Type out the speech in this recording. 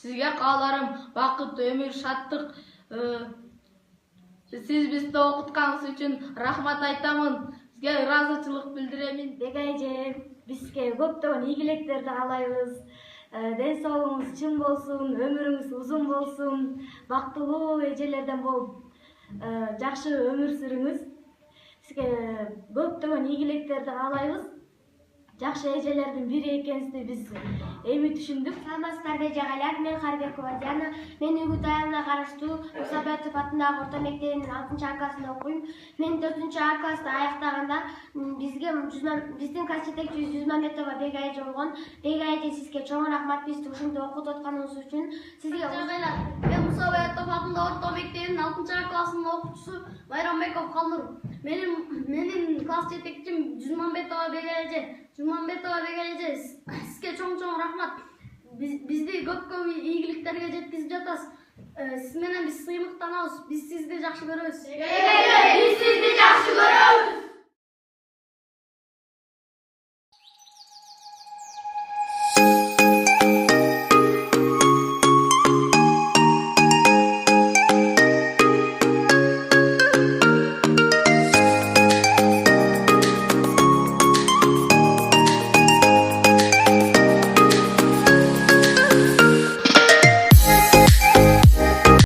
Sizge kaalarım vakit, ömür, şattık. Siz bizde okutkanız için rahmat aytamın. Sizge razıçılık bildiremin. Begayje, bizge көптөгөн ийгиликтерди каалайбыз. Ден соолугуңуз чың болсун, өмүрүңүз узун болсун, бактылуу эжелерден болуп, жакшы өмүр сүрүңүз. Сизге көптөгөн ийгиликтерди каалайбыз. Жакшы эжелердин бири экенсизди биз эми түшүндүк. Саламатсыздарбы жагайлар, мен Карбекова Диана. Мен Үгүт айылына караштуу Мусабатов атындагы орто мектебинин 6 классында окуйм. Мен 4 класста аяктаганда биздин класс жетекчибиз Жүзмаметова Бегайже болгон. Бегайже, сизге чоң рахмат бизди ушундай окутуп атканыңыз үчүн. Сизге Жагайлар, мен Мусабатов атындагы орто мектебинин 6 классынын окуучусу Байрамбеков Калнур. Менин класс жетекчим Жүзмаметова Бегайже. Сизге чоң рахмат. Бизди көп ийгиликтерге жеткизип жатасыз. Сиз менен биз сыймыктанабыз. Биз сизди жакшы көрөбүз. Biz sizni yaxshi ko'ramiz.